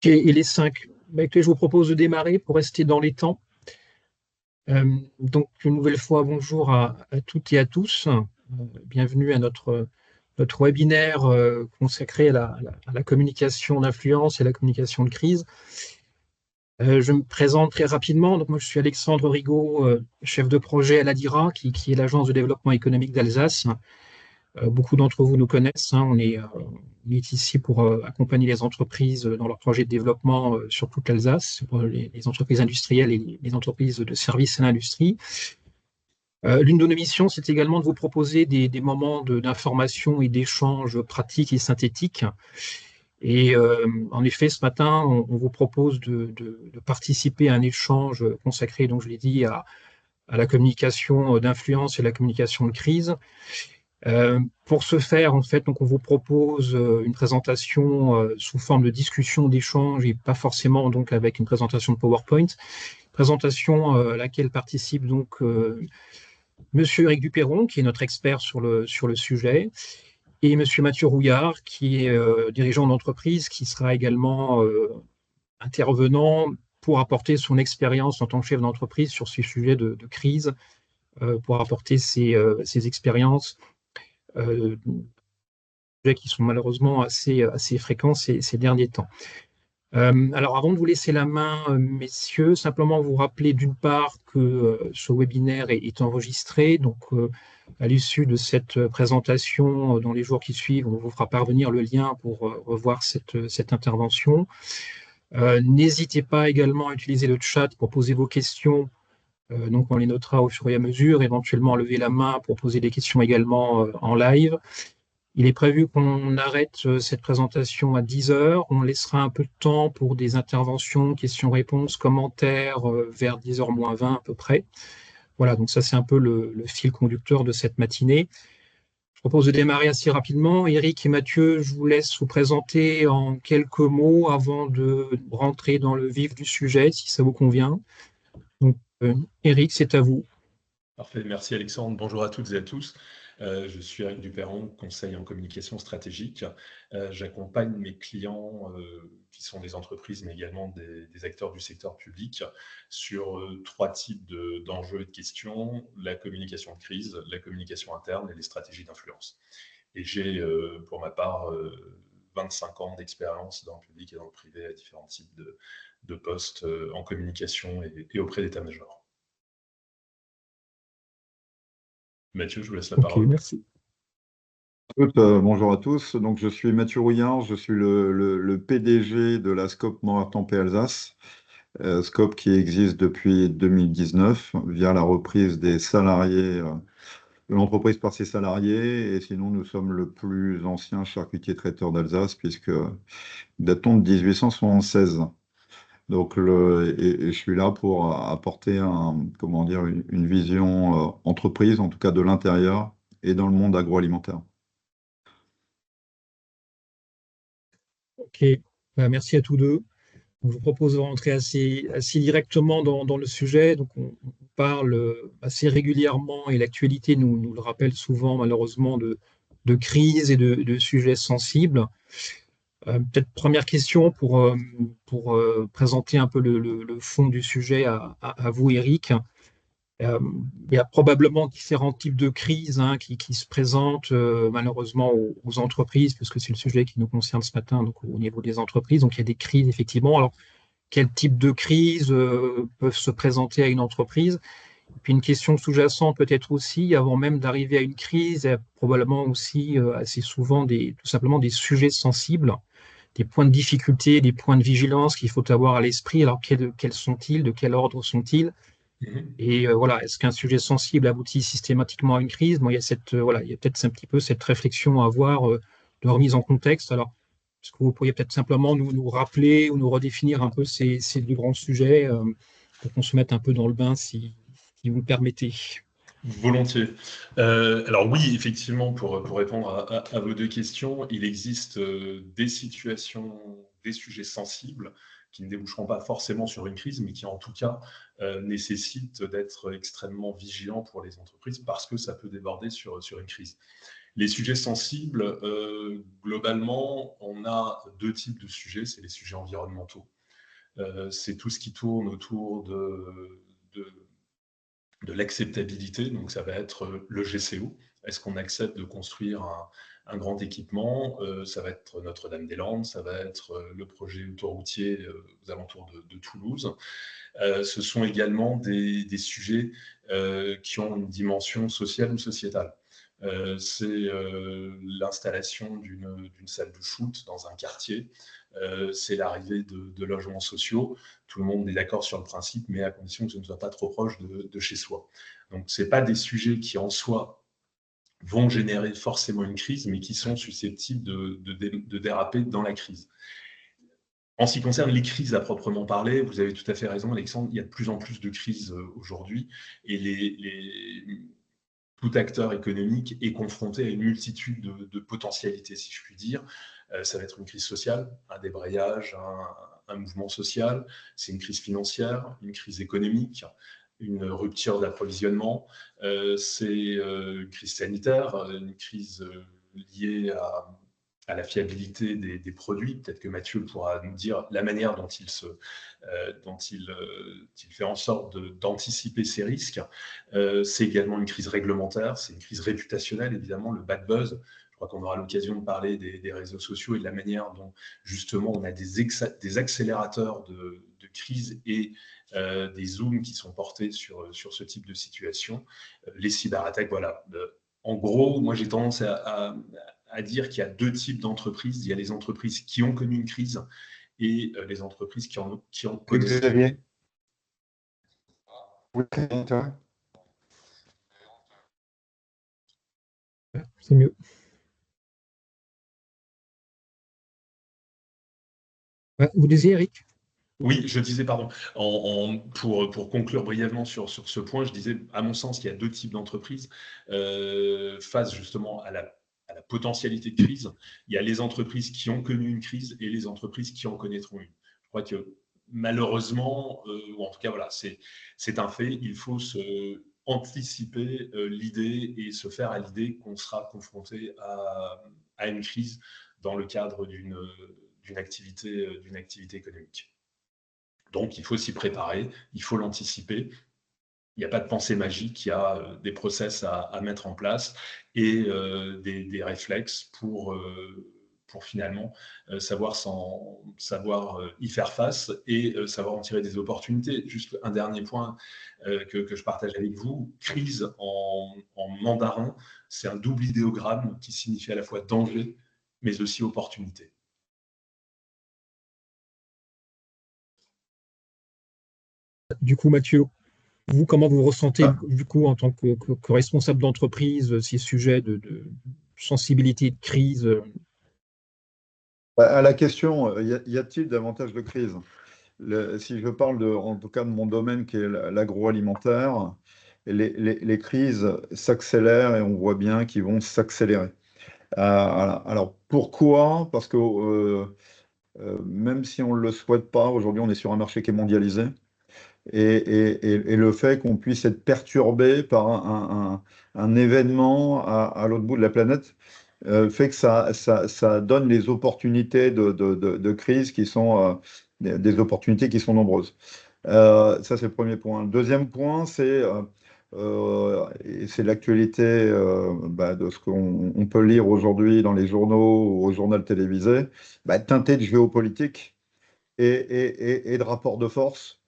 Et les 5. Écoutez, je vous propose de démarrer pour rester dans les temps. Donc, une nouvelle fois, bonjour à toutes et à tous. Bienvenue à notre webinaire consacré à la communication d'influence et la communication de crise. Je me présente très rapidement. Donc, moi, je suis Alexandre Rigaud, chef de projet à l'ADIRA, qui est l'agence de développement économique d'Alsace. Beaucoup d'entre vous nous connaissent. On est ici pour accompagner les entreprises dans leurs projets de développement sur toute l'Alsace, pour les entreprises industrielles et les entreprises de services à l'industrie. L'une de nos missions, c'est également de vous proposer des moments d'information et d'échange pratiques et synthétiques. Et en effet, ce matin, on vous propose de participer à un échange consacré, donc je l'ai dit, à la communication d'influence et la communication de crise. Pour ce faire, en fait, donc on vous propose une présentation sous forme de discussion, d'échange, et pas forcément donc avec une présentation de PowerPoint. Présentation à laquelle participe donc Monsieur Eric Duperron, qui est notre expert sur le sujet, et Monsieur Mathieu Rouillard, qui est dirigeant d'entreprise, qui sera également intervenant pour apporter son expérience en tant que chef d'entreprise sur ces sujets de crise, pour apporter ses expériences qui sont malheureusement assez fréquents ces derniers temps. Alors, avant de vous laisser la main, messieurs, simplement vous rappeler d'une part que ce webinaire est enregistré. Donc, à l'issue de cette présentation, dans les jours qui suivent, on vous fera parvenir le lien pour revoir cette intervention. N'hésitez pas également à utiliser le chat pour poser vos questions. Donc, on les notera au fur et à mesure, éventuellement lever la main pour poser des questions également en live. Il est prévu qu'on arrête cette présentation à 10 heures. On laissera un peu de temps pour des interventions, questions-réponses, commentaires vers 10h moins 20 à peu près. Voilà, donc ça c'est un peu le fil conducteur de cette matinée. Je propose de démarrer assez rapidement. Eric et Mathieu, je vous laisse vous présenter en quelques mots avant de rentrer dans le vif du sujet, si ça vous convient. Donc, Eric, c'est à vous. Parfait, merci Alexandre. Bonjour à toutes et à tous. Je suis Eric Duperron, conseiller en communication stratégique. J'accompagne mes clients qui sont des entreprises, mais également des acteurs du secteur public sur 3 types d'enjeux et de questions: la communication de crise, la communication interne et les stratégies d'influence. Et j'ai, pour ma part, 25 ans d'expérience dans le public et dans le privé à différents types de postes en communication et auprès d'état-major. Mathieu, je vous laisse la parole. Merci. Bonjour à tous. Donc, je suis Mathieu Rouillard, je suis le PDG de la Scope Mortampé Alsace, Scope qui existe depuis 2019 via la reprise des salariés de l'entreprise par ses salariés. Et sinon, nous sommes le plus ancien charcutier traiteur d'Alsace puisque datons de 1876. Donc, je suis là pour apporter une vision entreprise, en tout cas de l'intérieur et dans le monde agroalimentaire. Ok, merci à tous deux. Je vous propose de rentrer assez directement dans le sujet. Donc, on parle assez régulièrement, et l'actualité nous le rappelle souvent, malheureusement, de crise et de sujets sensibles. Peut-être première question pour présenter un peu le fond du sujet à vous, Eric. Il y a probablement différents types de crises qui se présentent malheureusement aux entreprises, puisque c'est le sujet qui nous concerne ce matin, donc au niveau des entreprises. Donc, il y a des crises, effectivement. Alors, quel type de crise peuvent se présenter à une entreprise? Et puis une question sous-jacente peut-être aussi, avant même d'arriver à une crise, il y a probablement aussi assez souvent tout simplement des sujets sensibles, des points de difficulté, des points de vigilance qu'il faut avoir à l'esprit. Alors quels sont-ils? De quel ordre sont-ils? Et voilà, est-ce qu'un sujet sensible aboutit systématiquement à une crise? Bon, il y a il y a peut-être un petit peu cette réflexion à avoir de remise en contexte. Alors, est-ce que vous pourriez peut-être simplement nous rappeler ou nous redéfinir un peu ces deux grands sujets pour qu'on se mette un peu dans le bain, si vous le permettez? Volontiers. Alors oui, effectivement, pour répondre à vos deux questions, il existe des situations, des sujets sensibles qui ne déboucheront pas forcément sur une crise, mais qui en tout cas nécessitent d'être extrêmement vigilants pour les entreprises parce que ça peut déborder sur une crise. Les sujets sensibles, globalement, on a deux types de sujets. C'est les sujets environnementaux. C'est tout ce qui tourne autour de l'acceptabilité. Donc, ça va être le GCO. Est-ce qu'on accepte de construire un grand équipement? Ça va être Notre-Dame-des-Landes, ça va être le projet autoroutier aux alentours de Toulouse. Ce sont également des sujets qui ont une dimension sociale ou sociétale. C'est l'installation d'une salle de foot dans un quartier, c'est l'arrivée de logements sociaux. Tout le monde est d'accord sur le principe, mais à condition que ce ne soit pas trop proche de chez soi. Donc, ce n'est pas des sujets qui, en soi, vont générer forcément une crise, mais qui sont susceptibles de déraper dans la crise. En ce qui concerne les crises à proprement parler, vous avez tout à fait raison, Alexandre, il y a de plus en plus de crises aujourd'hui, et tout acteur économique est confronté à une multitude de potentialités, si je puis dire. Ça va être une crise sociale, un débrayage, un mouvement social, c'est une crise financière, une crise économique, une rupture d'approvisionnement, c'est une crise sanitaire, une crise liée à la fiabilité des produits. Peut-être que Mathieu pourra nous dire la manière dont il fait en sorte d'anticiper ces risques. C'est également une crise réglementaire, c'est une crise réputationnelle, évidemment, le bad buzz. Je crois qu'on aura l'occasion de parler des réseaux sociaux et de la manière dont, justement, on a des accélérateurs de crise et des zooms qui sont portés sur ce type de situation. Les cyberattaques, voilà. En gros, moi, j'ai tendance à dire qu'il y a deux types d'entreprises. Il y a les entreprises qui ont connu une crise et les entreprises qui en Oui, connaissent. Xavier. Oui, toi. C'est mieux. Ouais, vous disiez, Eric? Oui, je disais, pardon, pour conclure brièvement sur ce point, je disais, à mon sens, il y a deux types d'entreprises face justement à la potentialité de crise. Il y a les entreprises qui ont connu une crise et les entreprises qui en connaîtront une. Je crois que malheureusement, ou en tout cas, voilà, c'est un fait, il faut anticiper l'idée et se faire à l'idée qu'on sera confronté à une crise dans le cadre d'une activité économique. Donc, il faut s'y préparer, il faut l'anticiper. Il n'y a pas de pensée magique, il y a des process à mettre en place et des réflexes pour finalement savoir y faire face et savoir en tirer des opportunités. Juste un dernier point que je partage avec vous. Crise en mandarin, c'est un double idéogramme qui signifie à la fois danger, mais aussi opportunité. Du coup, Mathieu, vous, comment vous ressentez, du coup, en tant que responsable d'entreprise, ces sujets de sensibilité de crise? À la question, y a-t-il davantage de crises? Si je parle en tout cas de mon domaine qui est l'agroalimentaire, les crises s'accélèrent et on voit bien qu'ils vont s'accélérer. Alors pourquoi? Parce que même si on ne le souhaite pas, aujourd'hui on est sur un marché qui est mondialisé et le fait qu'on puisse être perturbé par un événement à l'autre bout de la planète fait que ça donne les opportunités de crise qui sont des opportunités qui sont nombreuses. Ça, c'est le premier point. Le deuxième point, et c'est l'actualité de ce qu'on peut lire aujourd'hui dans les journaux ou au journal télévisé, teinté de géopolitique et de rapports de force.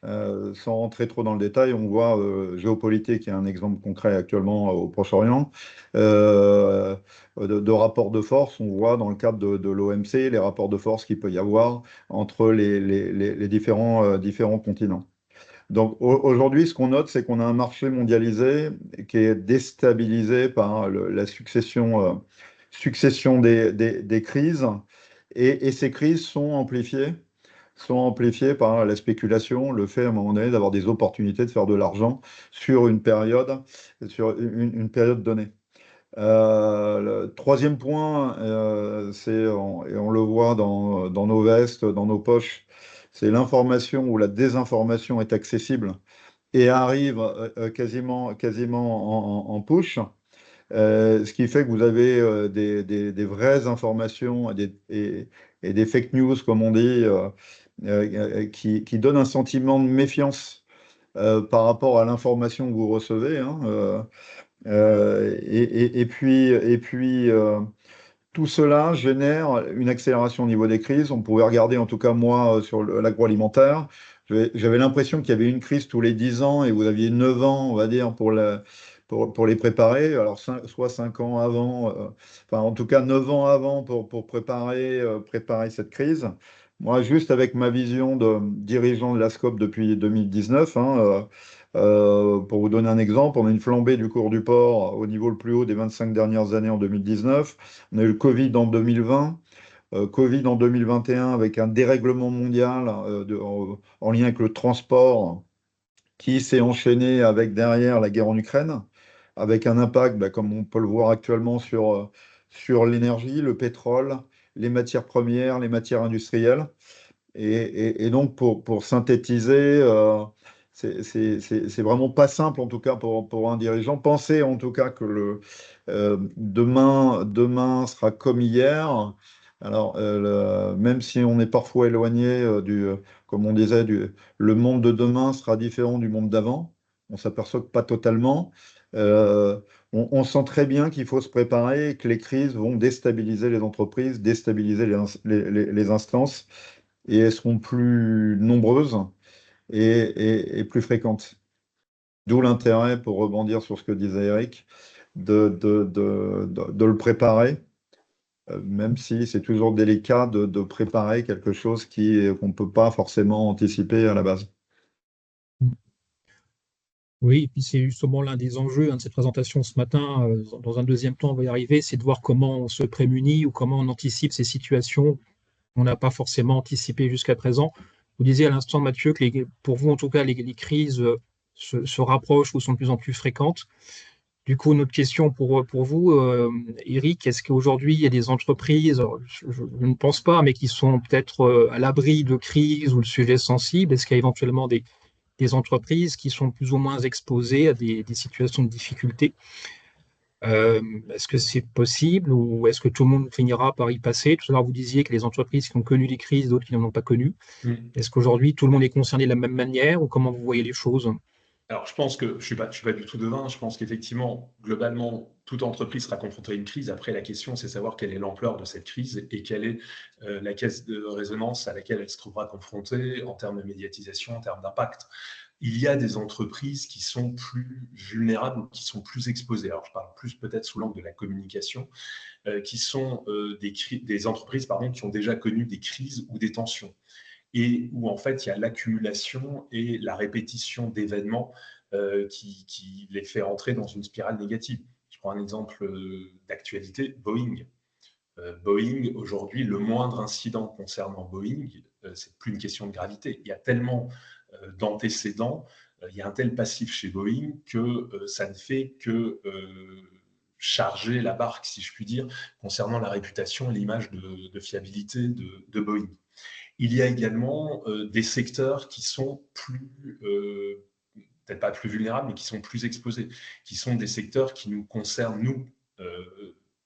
Sans rentrer trop dans le détail, on voit géopolitique, qui est un exemple concret actuellement au Proche-Orient, de rapports de force. On voit dans le cadre de l'OMC les rapports de force qu'il peut y avoir entre les différents continents. Donc aujourd'hui, ce qu'on note, c'est qu'on a un marché mondialisé qui est déstabilisé par la succession des crises, et ces crises sont amplifiées par la spéculation, le fait à un moment donné d'avoir des opportunités de faire de l'argent sur une période donnée. Le troisième point, et on le voit dans nos vestes, dans nos poches, c'est l'information ou la désinformation est accessible et arrive quasiment en push. Ce qui fait que vous avez des vraies informations et des fake news, comme on dit, qui donnent un sentiment de méfiance par rapport à l'information que vous recevez, hein, et puis, tout cela génère une accélération au niveau des crises. On pouvait regarder, en tout cas moi, sur l'agroalimentaire. J'avais l'impression qu'il y avait une crise tous les 10 ans et vous aviez 9 ans, on va dire, pour les préparer. Alors, soit 5 ans avant, enfin, en tout cas 9 ans avant pour préparer cette crise. Moi, juste avec ma vision de dirigeant de la SCOP depuis 2019, hein, pour vous donner un exemple, on a une flambée du cours du porc au niveau le plus haut des 25 dernières années en 2019. On a eu le Covid en 2020, Covid en 2021 avec un dérèglement mondial en lien avec le transport qui s'est enchaîné avec derrière la guerre en Ukraine, avec un impact, comme on peut le voir actuellement, sur l'énergie, le pétrole, les matières premières, les matières industrielles. Et donc, pour synthétiser, c'est vraiment pas simple, en tout cas, pour un dirigeant. Pensez, en tout cas, que demain sera comme hier. Alors, même si on est parfois éloigné comme on disait, le monde de demain sera différent du monde d'avant. On s'aperçoit que pas totalement. Euh, on sent très bien qu'il faut se préparer et que les crises vont déstabiliser les entreprises, déstabiliser les instances et elles seront plus nombreuses et plus fréquentes. D'où l'intérêt, pour rebondir sur ce que disait Eric, de le préparer, même si c'est toujours délicat de préparer quelque chose qu'on ne peut pas forcément anticiper à la base. Oui, et puis c'est justement l'un des enjeux de cette présentation ce matin. Dans un deuxième temps, on va y arriver, c'est de voir comment on se prémunit ou comment on anticipe ces situations qu'on n'a pas forcément anticipées jusqu'à présent. Vous disiez à l'instant, Mathieu, que pour vous, en tout cas, les crises se rapprochent ou sont de plus en plus fréquentes. Du coup, notre question pour vous, Eric, est-ce qu'aujourd'hui, il y a des entreprises, alors, je ne pense pas, mais qui sont peut-être à l'abri de crises ou de sujets sensibles? Est-ce qu'il y a éventuellement des entreprises qui sont plus ou moins exposées à des situations de difficulté? Est-ce que c'est possible ou est-ce que tout le monde finira par y passer? Tout à l'heure, vous disiez que les entreprises qui ont connu des crises, d'autres qui n'en ont pas connu. Est-ce qu'aujourd'hui, tout le monde est concerné de la même manière ou comment vous voyez les choses? Alors, je pense que je ne suis pas du tout devin. Je pense qu'effectivement, globalement, toute entreprise sera confrontée à une crise. Après, la question, c'est savoir quelle est l'ampleur de cette crise et quelle est la caisse de résonance à laquelle elle se trouvera confrontée en termes de médiatisation, en termes d'impact. Il y a des entreprises qui sont plus vulnérables ou qui sont plus exposées. Alors, je parle plus peut-être sous l'angle de la communication, qui sont des entreprises qui ont déjà connu des crises ou des tensions et où en fait il y a l'accumulation et la répétition d'événements qui les fait rentrer dans une spirale négative. Je prends un exemple d'actualité, Boeing. Boeing, aujourd'hui, le moindre incident concernant Boeing, c'est plus une question de gravité. Il y a tellement d'antécédents, il y a un tel passif chez Boeing que ça ne fait que charger la barque, si je puis dire, concernant la réputation et l'image de fiabilité de Boeing. Il y a également des secteurs qui sont peut-être pas plus vulnérables, mais qui sont plus exposés, qui sont des secteurs qui nous concernent, nous,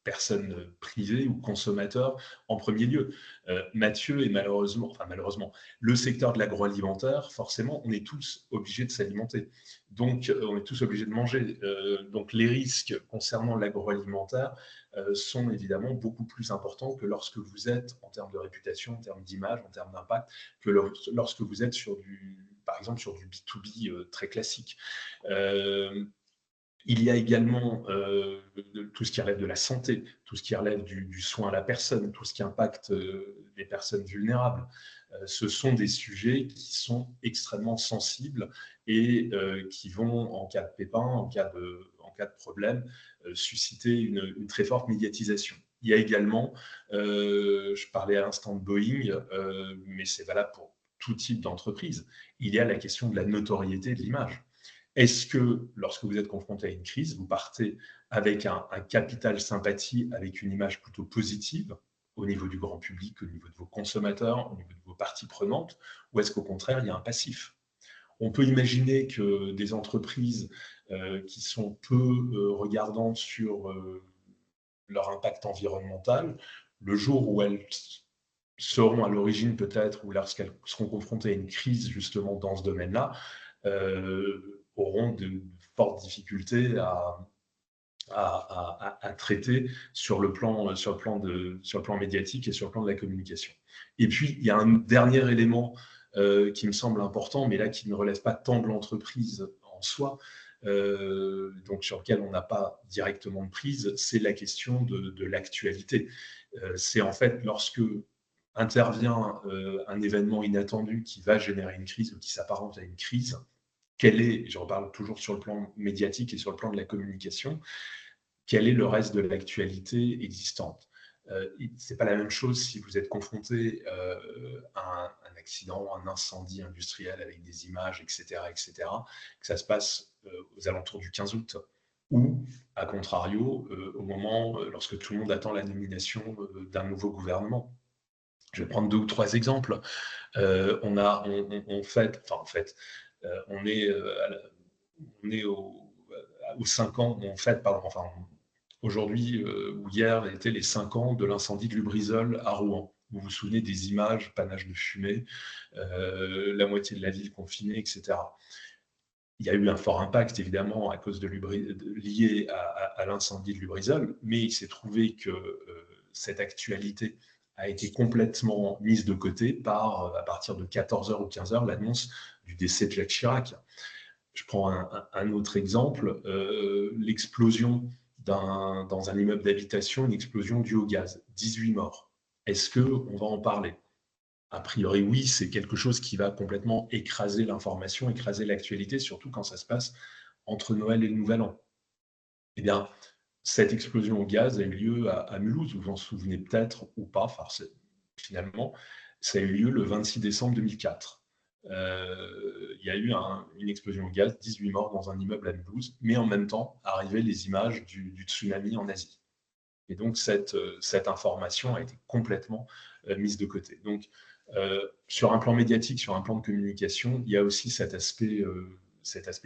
personnes privées ou consommateurs en premier lieu. Mathieu est malheureusement, le secteur de l'agroalimentaire, forcément, on est tous obligés de s'alimenter. Donc, on est tous obligés de manger. Donc, les risques concernant l'agroalimentaire sont évidemment beaucoup plus importants que lorsque vous êtes, en termes de réputation, en termes d'image, en termes d'impact, que lorsque vous êtes par exemple, sur du B2B très classique. Il y a également tout ce qui relève de la santé, tout ce qui relève du soin à la personne, tout ce qui impacte les personnes vulnérables. Ce sont des sujets qui sont extrêmement sensibles et qui vont, en cas de pépin, en cas de problème, susciter une très forte médiatisation. Il y a également, je parlais à l'instant de Boeing, mais c'est valable pour tout type d'entreprise, il y a la question de la notoriété de l'image. Est-ce que lorsque vous êtes confronté à une crise, vous partez avec un capital sympathie, avec une image plutôt positive au niveau du grand public, au niveau de vos consommateurs, au niveau de vos parties prenantes, ou est-ce qu'au contraire, il y a un passif? On peut imaginer que des entreprises qui sont peu regardantes sur leur impact environnemental, le jour où elles seront à l'origine peut-être, ou lorsqu'elles seront confrontées à une crise justement dans ce domaine-là, auront de fortes difficultés à traiter sur le plan médiatique et sur le plan de la communication. Et puis, il y a un dernier élément qui me semble important, mais là qui ne relève pas tant de l'entreprise en soi, donc sur lequel on n'a pas directement de prise, c'est la question de l'actualité. C'est en fait lorsque intervient un événement inattendu qui va générer une crise ou qui s'apparente à une crise, quel est, je reparle toujours sur le plan médiatique et sur le plan de la communication, quel est le reste de l'actualité existante. Ce n'est pas la même chose si vous êtes confronté à un accident, un incendie industriel avec des images, etc., que ça se passe aux alentours du 15 août, ou, à contrario, au moment, lorsque tout le monde attend la nomination d'un nouveau gouvernement. Je vais prendre 2 ou 3 exemples. On est aux 5 ans, aujourd'hui ou hier étaient les 5 ans de l'incendie de Lubrizol à Rouen. Vous vous souvenez des images, panache de fumée, la moitié de la ville confinée, etc. Il y a eu un fort impact, évidemment, à cause lié à l'incendie de Lubrizol, mais il s'est trouvé que cette actualité a été complètement mise de côté par, à partir de 14h ou 15h, l'annonce du décès de Jacques Chirac. Je prends un autre exemple, l'explosion dans un immeuble d'habitation, une explosion due au gaz, 18 morts. Est-ce qu'on va en parler? A priori, oui, c'est quelque chose qui va complètement écraser l'information, écraser l'actualité, surtout quand ça se passe entre Noël et le Nouvel An. Eh bien, cette explosion au gaz a eu lieu à Mulhouse, vous vous en souvenez peut-être ou pas, finalement, ça a eu lieu le 26 décembre 2004. Il y a eu une explosion au gaz, 18 morts dans un immeuble à Mulhouse, mais en même temps arrivaient les images du tsunami en Asie. Et donc cette information a été complètement mise de côté. Donc sur un plan médiatique, sur un plan de communication, il y a aussi cet aspect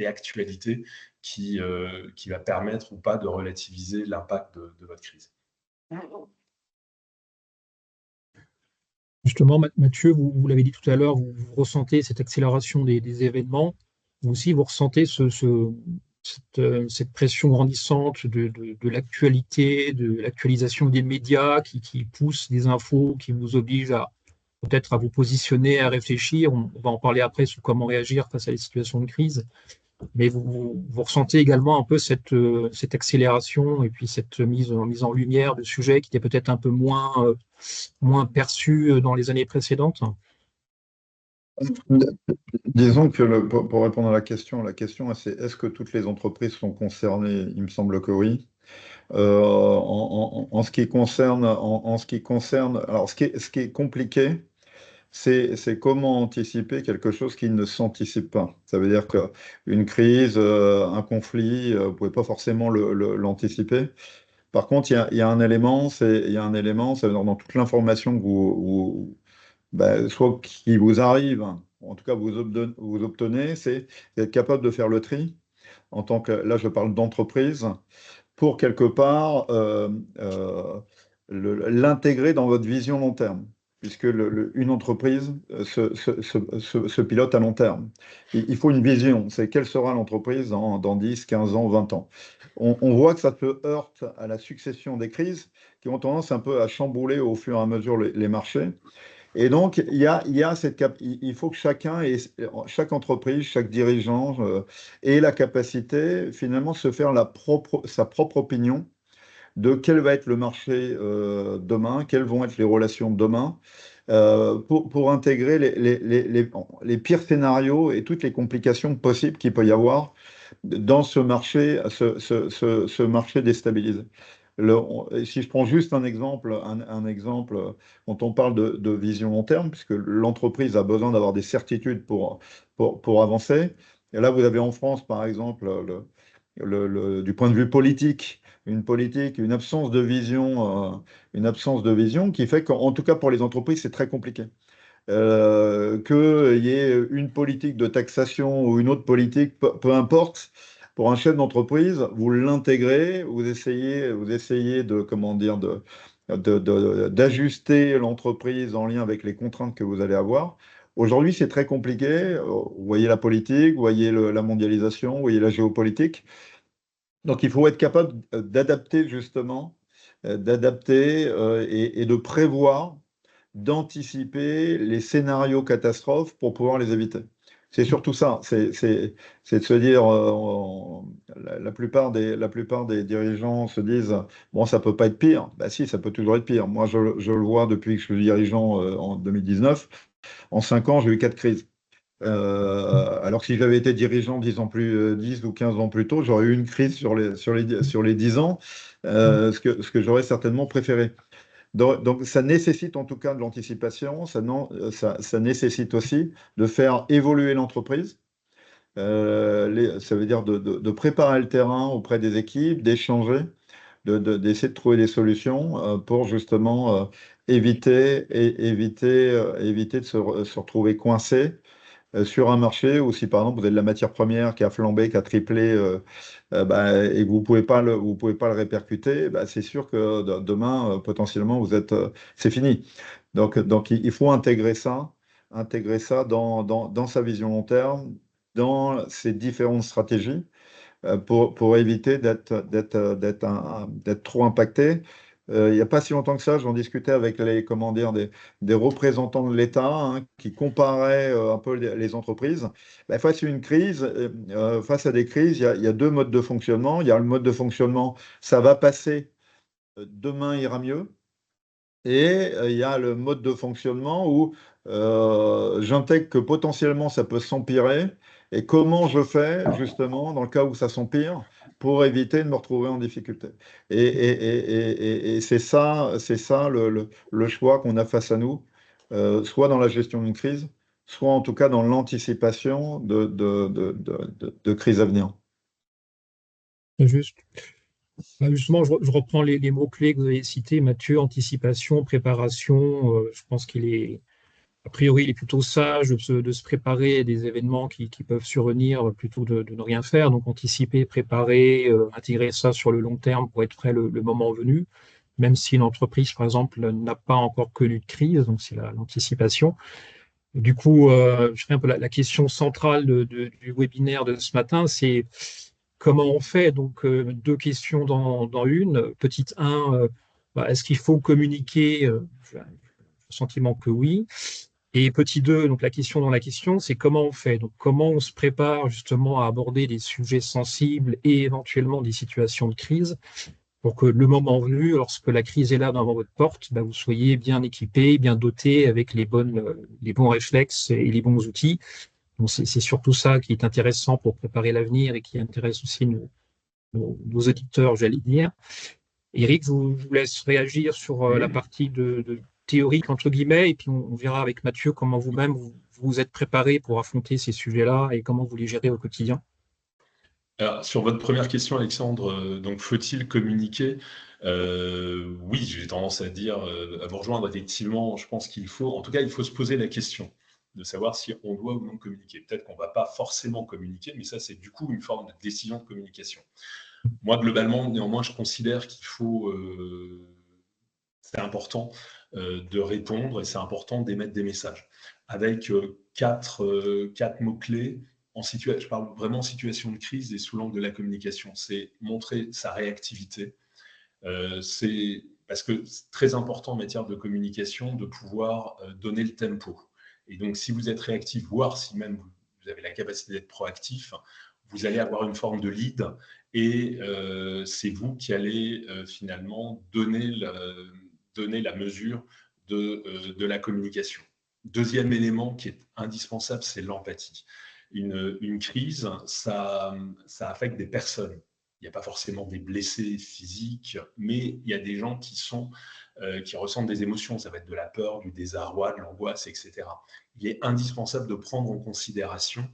actualité qui va permettre ou pas de relativiser l'impact de votre crise. Justement, Mathieu, vous l'avez dit tout à l'heure, vous ressentez cette accélération des événements. Vous aussi, vous ressentez cette pression grandissante de l'actualité, de l'actualisation des médias qui poussent des infos, qui vous obligent peut-être à vous positionner, à réfléchir. On va en parler après sur comment réagir face à les situations de crise. Mais vous ressentez également un peu cette accélération et puis cette mise en lumière de sujets qui étaient peut-être un peu moins perçus dans les années précédentes. Disons que pour répondre à la question c'est est-ce que toutes les entreprises sont concernées? Il me semble que oui. En ce qui concerne, alors ce qui est compliqué, c'est comment anticiper quelque chose qui ne s'anticipe pas. Ça veut dire qu'une crise, un conflit, vous ne pouvez pas forcément l'anticiper. Par contre, il y a un élément, c'est dans toute l'information que soit qui vous arrive, ou en tout cas vous obtenez, c'est être capable de faire le tri. En tant que, là, je parle d'entreprise, pour quelque part l'intégrer dans votre vision long terme, puisque une entreprise se pilote à long terme. Il faut une vision, c'est quelle sera l'entreprise dans 10, 15 ans, 20 ans. On voit que ça se heurte à la succession des crises qui ont tendance un peu à chambouler au fur et à mesure les marchés. Et donc, il faut que chaque entreprise, chaque dirigeant ait la capacité finalement de se faire sa propre opinion de quel va être le marché demain, quelles vont être les relations de demain, pour intégrer les pires scénarios et toutes les complications possibles qu'il peut y avoir dans ce marché, ce marché déstabilisé. Si je prends juste un exemple, quand on parle de vision long terme, puisque l'entreprise a besoin d'avoir des certitudes pour avancer. Et là, vous avez en France, par exemple, du point de vue politique, une absence de vision qui fait qu'en tout cas pour les entreprises, c'est très compliqué. qu'il y ait une politique de taxation ou une autre politique, peu importe, pour un chef d'entreprise, vous l'intégrez, vous essayez de, comment dire, d'ajuster l'entreprise en lien avec les contraintes que vous allez avoir. Aujourd'hui, c'est très compliqué. Vous voyez la politique, vous voyez la mondialisation, vous voyez la géopolitique. Donc, il faut être capable d'adapter justement, et de prévoir, d'anticiper les scénarios catastrophes pour pouvoir les éviter. C'est surtout ça, c'est de se dire, la plupart des dirigeants se disent, bon, ça peut pas être pire. Ben si, ça peut toujours être pire. Moi, je le vois depuis que je suis dirigeant en 2019. En 5 ans, j'ai eu 4 crises. Alors que si j'avais été dirigeant 10 ans plus, 10 ou 15 ans plus tôt, j'aurais eu une crise sur les 10 ans, ce que j'aurais certainement préféré. Donc, ça nécessite en tout cas de l'anticipation, ça nécessite aussi de faire évoluer l'entreprise. Ça veut dire de préparer le terrain auprès des équipes, d'échanger, d'essayer de trouver des solutions pour justement éviter de se retrouver coincé sur un marché où si par exemple vous avez de la matière première qui a flambé, qui a triplé, bah, et que vous pouvez pas le répercuter, bah, c'est sûr que demain, potentiellement, c'est fini. Donc il faut intégrer ça dans sa vision long terme, dans ses différentes stratégies pour éviter d'être trop impacté. Il n'y a pas si longtemps que ça, j'en discutais avec comment dire, des représentants de l'État hein, qui comparaient un peu les entreprises. Ben, face à une crise, face à des crises, il y a deux modes de fonctionnement. Il y a le mode de fonctionnement, ça va passer, demain ira mieux. Et il y a le mode de fonctionnement où j'intègre que potentiellement ça peut s'empirer. Et comment je fais justement dans le cas où ça s'empire pour éviter de me retrouver en difficulté. Et c'est ça le choix qu'on a face à nous, soit dans la gestion d'une crise, soit en tout cas dans l'anticipation de crises à venir. Juste. Bah, justement, je reprends les mots-clés que vous avez cités, Mathieu, anticipation, préparation. Je pense a priori, il est plutôt sage de se préparer à des événements qui peuvent survenir plutôt de ne rien faire. Donc, anticiper, préparer, intégrer ça sur le long terme pour être prêt le moment venu, même si l'entreprise, par exemple, n'a pas encore connu de crise. Donc, c'est l'anticipation. Du coup, je dirais un peu la question centrale du webinaire de ce matin, c'est comment on fait? Donc, deux questions dans une. Petite 1, bah, est-ce qu'il faut communiquer? J'ai le sentiment que oui. Et petit 2, donc la question dans la question, c'est comment on fait? Donc, comment on se prépare justement à aborder des sujets sensibles et éventuellement des situations de crise pour que le moment venu, lorsque la crise est là devant votre porte, bah, vous soyez bien équipé, bien doté avec les bons réflexes et les bons outils. Donc, c'est surtout ça qui est intéressant pour préparer l'avenir et qui intéresse aussi nos auditeurs, j'allais dire. Eric, je vous laisse réagir sur la partie de théorique, entre guillemets, et puis on verra avec Mathieu comment vous-même vous vous êtes préparé pour affronter ces sujets-là et comment vous les gérez au quotidien. Alors, sur votre première question, Alexandre, donc faut-il communiquer? Oui, j'ai tendance à dire, à vous rejoindre, effectivement, je pense qu'il faut, en tout cas, il faut se poser la question de savoir si on doit ou non communiquer. Peut-être qu'on ne va pas forcément communiquer, mais ça, c'est du coup une forme de décision de communication. Moi, globalement, néanmoins, je considère qu'il faut, c'est important de répondre et c'est important d'émettre des messages avec quatre mots-clés. Je parle vraiment en situation de crise et sous l'angle de la communication. C'est montrer sa réactivité. C'est parce que c'est très important en matière de communication de pouvoir donner le tempo. Et donc, si vous êtes réactif, voire si même vous avez la capacité d'être proactif, vous allez avoir une forme de lead et c'est vous qui allez finalement donner la mesure de la communication. Deuxième élément qui est indispensable, c'est l'empathie. Une crise, ça affecte des personnes. Il n'y a pas forcément des blessés physiques, mais il y a des gens qui ressentent des émotions. Ça va être de la peur, du désarroi, de l'angoisse, etc. Il est indispensable de prendre en considération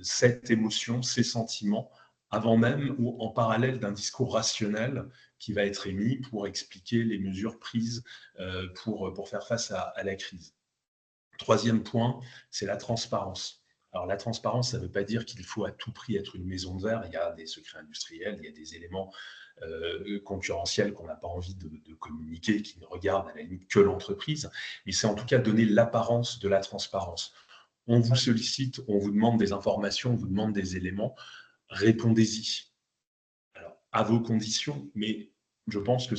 cette émotion, ces sentiments, avant même ou en parallèle d'un discours rationnel qui va être émis pour expliquer les mesures prises pour faire face à la crise. Troisième point, c'est la transparence. Alors la transparence, ça ne veut pas dire qu'il faut à tout prix être une maison de verre. Il y a des secrets industriels, il y a des éléments concurrentiels qu'on n'a pas envie de communiquer, qui ne regardent à la limite que l'entreprise. Mais c'est en tout cas donner l'apparence de la transparence. On vous sollicite, on vous demande des informations, on vous demande des éléments, répondez-y. Alors, à vos conditions, mais je pense que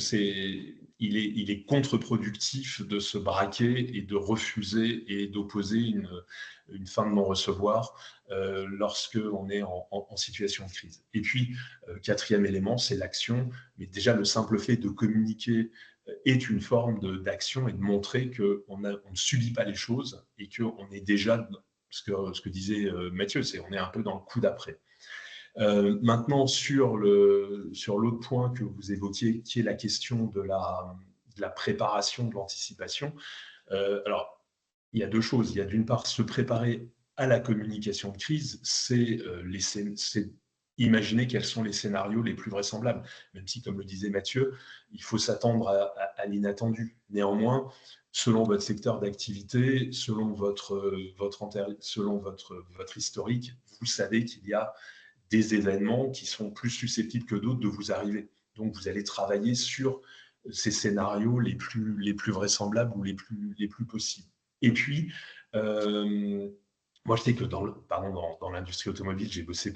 il est contre-productif de se braquer et de refuser et d'opposer une fin de non-recevoir lorsque on est en situation de crise. Et puis, quatrième élément, c'est l'action. Mais déjà, le simple fait de communiquer est une forme d'action et de montrer qu'on ne subit pas les choses et qu'on est déjà, ce que disait Mathieu, c'est on est un peu dans le coup d'après. Maintenant, sur l'autre point que vous évoquiez, qui est la question de la préparation, de l'anticipation, alors, il y a deux choses. Il y a d'une part se préparer à la communication de crise, c'est imaginer quels sont les scénarios les plus vraisemblables, même si, comme le disait Mathieu, il faut s'attendre à l'inattendu. Néanmoins, selon votre secteur d'activité, selon votre historique, vous savez qu'il y a des événements qui sont plus susceptibles que d'autres de vous arriver. Donc, vous allez travailler sur ces scénarios les plus vraisemblables ou les plus possibles. Et puis, moi, je sais que dans l'industrie automobile, j'ai bossé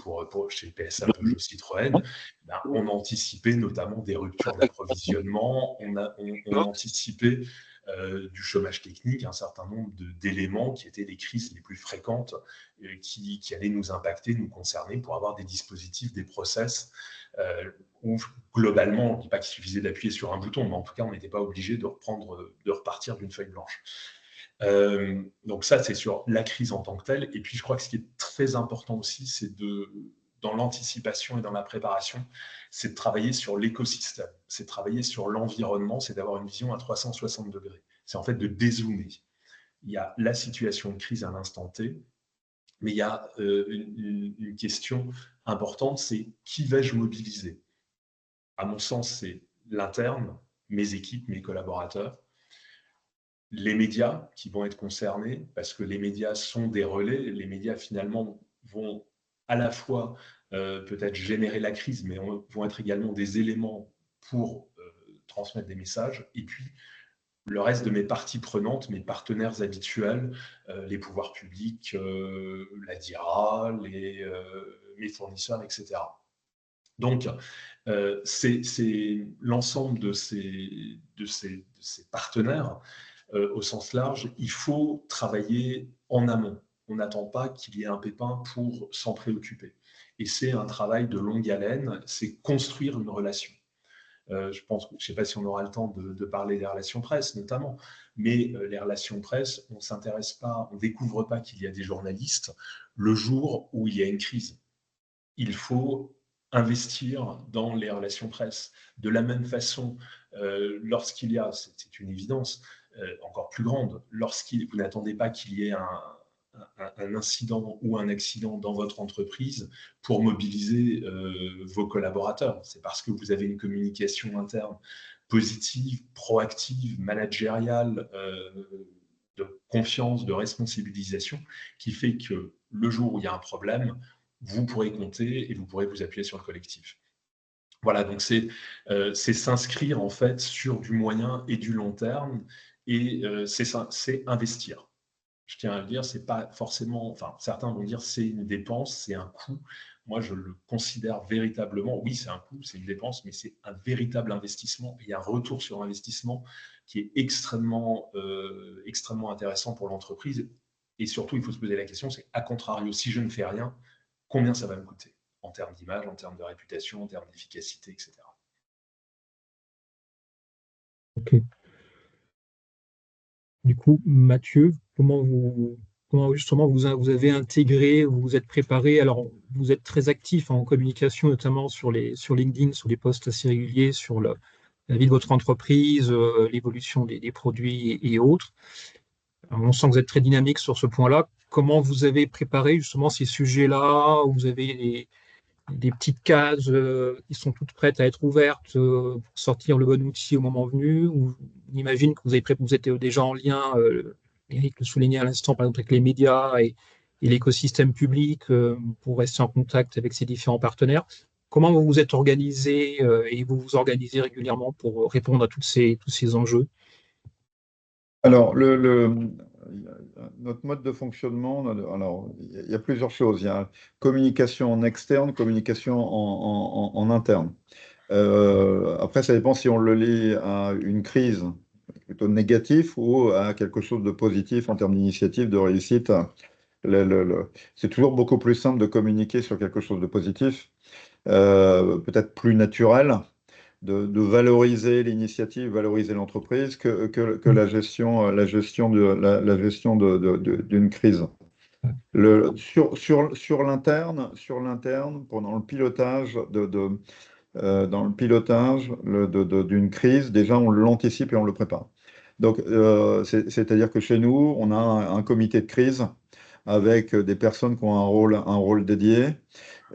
chez PSA, Peugeot, Citroën, on anticipait notamment des ruptures d'approvisionnement, on anticipait du chômage technique, un certain nombre d'éléments qui étaient les crises les plus fréquentes qui allaient nous impacter, nous concerner, pour avoir des dispositifs, des process où globalement, on ne dit pas qu'il suffisait d'appuyer sur un bouton, mais en tout cas, on n'était pas obligé de repartir d'une feuille blanche. Donc ça, c'est sur la crise en tant que telle. Et puis, je crois que ce qui est très important aussi, c'est dans l'anticipation et dans la préparation, c'est de travailler sur l'écosystème, c'est de travailler sur l'environnement, c'est d'avoir une vision à 360 degrés. C'est en fait de dézoomer. Il y a la situation de crise à l'instant T, mais il y a une question importante, c'est qui vais-je mobiliser? À mon sens, c'est l'interne, mes équipes, mes collaborateurs, les médias qui vont être concernés, parce que les médias sont des relais. Les médias, finalement, vont à la fois peut-être générer la crise, mais vont être également des éléments pour transmettre des messages. Et puis, le reste de mes parties prenantes, mes partenaires habituels, les pouvoirs publics, la DIRA, mes fournisseurs, etc. Donc, c'est l'ensemble de ces partenaires au sens large. Il faut travailler en amont. On n'attend pas qu'il y ait un pépin pour s'en préoccuper. Et c'est un travail de longue haleine, c'est construire une relation. Je ne sais pas si on aura le temps de parler des relations presse notamment, mais les relations presse, on ne s'intéresse pas, on ne découvre pas qu'il y a des journalistes le jour où il y a une crise. Il faut investir dans les relations presse. De la même façon, lorsqu'il y a, c'est une évidence encore plus grande, vous n'attendez pas qu'il y ait un incident ou un accident dans votre entreprise pour mobiliser vos collaborateurs. C'est parce que vous avez une communication interne positive, proactive, managériale, de confiance, de responsabilisation, qui fait que le jour où il y a un problème, vous pourrez compter et vous pourrez vous appuyer sur le collectif. Voilà, donc c'est s'inscrire en fait sur du moyen et du long terme, et c'est investir. Je tiens à le dire, c'est pas forcément, enfin certains vont dire c'est une dépense, c'est un coût. Moi, je le considère véritablement, oui, c'est un coût, c'est une dépense, mais c'est un véritable investissement. Il y a un retour sur investissement qui est extrêmement intéressant pour l'entreprise. Et surtout, il faut se poser la question, c'est à contrario, si je ne fais rien, combien ça va me coûter en termes d'image, en termes de réputation, en termes d'efficacité, etc. Ok. Du coup, Mathieu, comment justement vous avez intégré, vous vous êtes préparé? Alors, vous êtes très actif en communication, notamment sur LinkedIn, sur les posts assez réguliers, sur la vie de votre entreprise, l'évolution des produits et autres. Alors, on sent que vous êtes très dynamique sur ce point-là. Comment vous avez préparé justement ces sujets-là? Vous avez des petites cases qui sont toutes prêtes à être ouvertes pour sortir le bon outil au moment venu? Ou on imagine que vous êtes déjà en lien Eric le soulignait à l'instant, par exemple, avec les médias et l'écosystème public pour rester en contact avec ces différents partenaires. Comment vous vous êtes organisé et vous vous organisez régulièrement pour répondre à tous ces enjeux? Alors, notre mode de fonctionnement, alors, il y a plusieurs choses. Il y a communication en externe, communication en interne. Après, ça dépend si on le lie à une crise plutôt négative ou à quelque chose de positif en termes d'initiative, de réussite. C'est toujours beaucoup plus simple de communiquer sur quelque chose de positif, peut-être plus naturel, de valoriser l'initiative, valoriser l'entreprise que la gestion d'une crise. Sur l'interne, pendant le pilotage dans le pilotage d'une crise, déjà on l'anticipe et on le prépare. Donc, c'est-à-dire que chez nous, on a un comité de crise avec des personnes qui ont un rôle dédié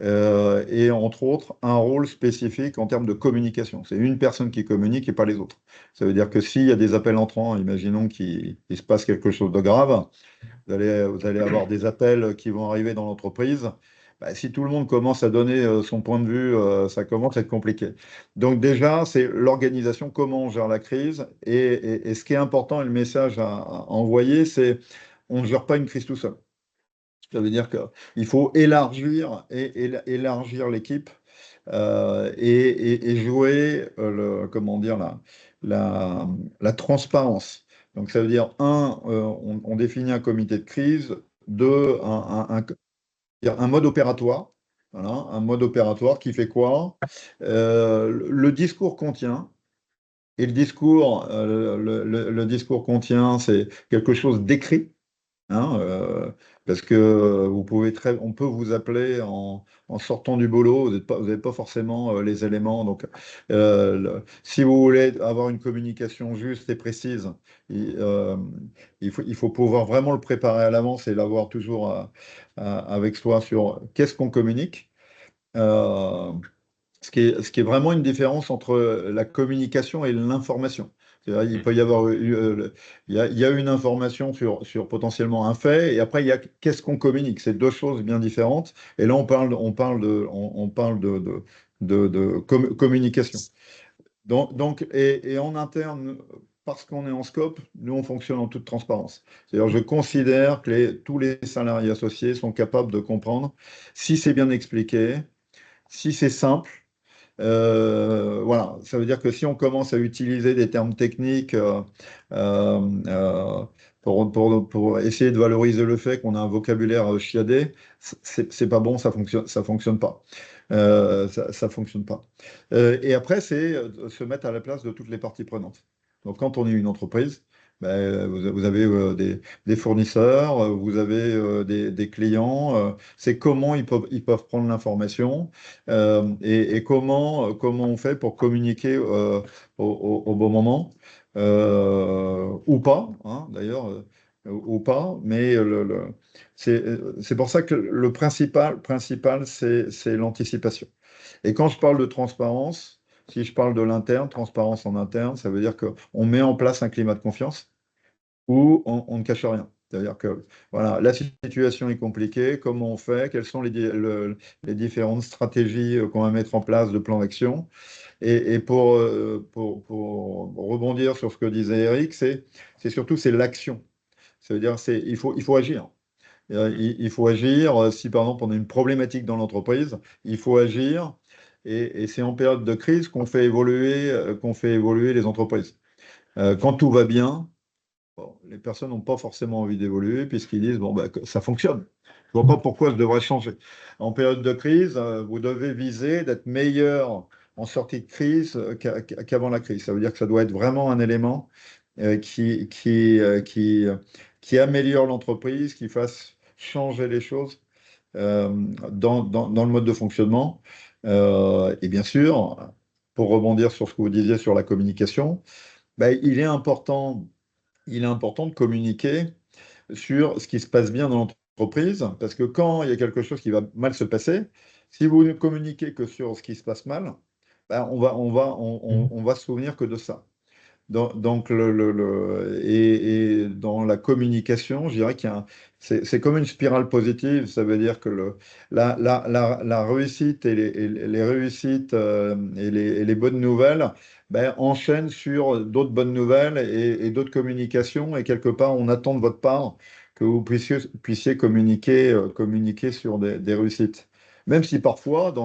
et entre autres un rôle spécifique en termes de communication. C'est une personne qui communique et pas les autres. Ça veut dire que s'il y a des appels entrants, imaginons qu'il se passe quelque chose de grave, vous allez avoir des appels qui vont arriver dans l'entreprise. Bah, si tout le monde commence à donner son point de vue, ça commence à être compliqué. Donc déjà, c'est l'organisation, comment on gère la crise. Et ce qui est important et le message à envoyer, c'est on ne gère pas une crise tout seul. Ça veut dire qu'il faut élargir l'équipe et jouer comment dire, la transparence. Donc ça veut dire, on définit un comité de crise, deux, un mode opératoire. Voilà, un mode opératoire qui fait quoi? Le discours contient. Et le discours contient, c'est quelque chose d'écrit. Hein, parce que on peut vous appeler en sortant du boulot, vous n'avez pas forcément les éléments. Donc, si vous voulez avoir une communication juste et précise, il faut pouvoir vraiment le préparer à l'avance et l'avoir toujours avec soi sur qu'est-ce qu'on communique. Euh, ce qui est vraiment une différence entre la communication et l'information. C'est-à-dire, il peut y avoir il y a une information sur potentiellement un fait, et après, il y a qu'est-ce qu'on communique. C'est deux choses bien différentes. Et là, on parle de communication. Et en interne, parce qu'on est en scope, nous, on fonctionne en toute transparence. C'est-à-dire, je considère que tous les salariés associés sont capables de comprendre si c'est bien expliqué, si c'est simple. Voilà, ça veut dire que si on commence à utiliser des termes techniques euh, euh, pour essayer de valoriser le fait qu'on a un vocabulaire chiadé, c'est pas bon, ça fonctionne pas. Ça fonctionne pas. Et après, c'est se mettre à la place de toutes les parties prenantes. Donc, quand on est une entreprise, ben, vous avez des fournisseurs, vous avez des clients. C'est comment ils peuvent prendre l'information et comment on fait pour communiquer au bon moment ou pas, hein, d'ailleurs, ou pas. Mais c'est pour ça que le principal c'est l'anticipation. Et quand je parle de transparence, si je parle de l'interne, transparence en interne, ça veut dire qu'on met en place un climat de confiance où on ne cache rien. C'est-à-dire que voilà, la situation est compliquée, comment on fait, quelles sont les différentes stratégies qu'on va mettre en place de plan d'action. Et pour rebondir sur ce que disait Eric, c'est surtout c'est l'action. Ça veut dire il faut agir. Il faut agir. Si par exemple on a une problématique dans l'entreprise, il faut agir. Et c'est en période de crise qu'on fait évoluer les entreprises. Quand tout va bien, bon, les personnes n'ont pas forcément envie d'évoluer puisqu'ils disent, bon, bah, que ça fonctionne. Je ne vois pas pourquoi je devrais changer. En période de crise, vous devez viser d'être meilleur en sortie de crise qu'avant la crise. Ça veut dire que ça doit être vraiment un élément euh, qui, qui, euh, qui, euh, qui améliore l'entreprise, qui fasse changer les choses euh, dans le mode de fonctionnement. Et bien sûr, pour rebondir sur ce que vous disiez sur la communication, bah, il est important de communiquer sur ce qui se passe bien dans l'entreprise, parce que quand il y a quelque chose qui va mal se passer, si vous ne communiquez que sur ce qui se passe mal, ben on va se souvenir que de ça. Donc, et dans la communication, je dirais c'est comme une spirale positive. Ça veut dire que la réussite et les réussites et les bonnes nouvelles ben, enchaînent sur d'autres bonnes nouvelles et d'autres communications. Et quelque part, on attend de votre part que vous puissiez communiquer sur des réussites. Même si parfois,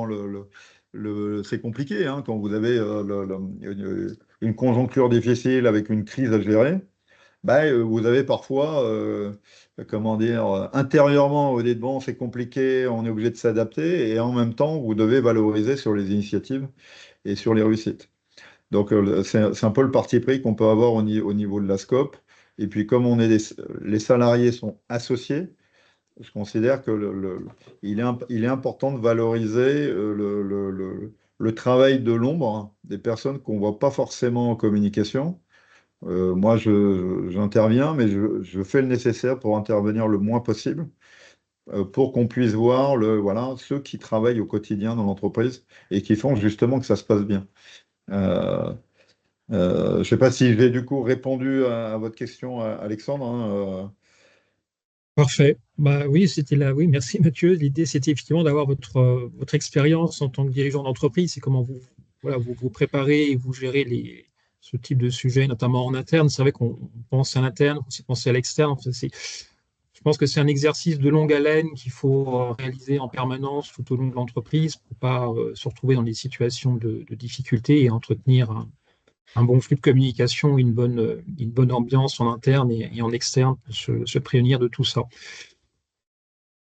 c'est compliqué, hein, quand vous avez une conjoncture difficile avec une crise à gérer, bah, vous avez parfois, comment dire, intérieurement, au dites, bon, c'est compliqué, on est obligé de s'adapter, et en même temps, vous devez valoriser sur les initiatives et sur les réussites. Donc, c'est un peu le parti pris qu'on peut avoir au niveau de la SCOP. Et puis, comme les salariés sont associés, je considère que il est important de valoriser le travail de l'ombre, hein, des personnes qu'on ne voit pas forcément en communication. Moi, j'interviens, mais je fais le nécessaire pour intervenir le moins possible, pour qu'on puisse voir voilà, ceux qui travaillent au quotidien dans l'entreprise et qui font justement que ça se passe bien. Euh, je ne sais pas si j'ai du coup répondu à votre question, Alexandre, hein. Parfait. Bah oui, c'était là. Oui, merci Mathieu. L'idée, c'était effectivement d'avoir votre expérience en tant que dirigeant d'entreprise. C'est comment voilà, vous préparez et vous gérez ce type de sujet, notamment en interne. C'est vrai qu'on pense à l'interne, on aussi penser à l'externe. Enfin, je pense que c'est un exercice de longue haleine qu'il faut réaliser en permanence tout au long de l'entreprise pour pas se retrouver dans des situations de difficulté et entretenir un bon flux de communication, une bonne ambiance en interne et en externe pour se prévenir de tout ça.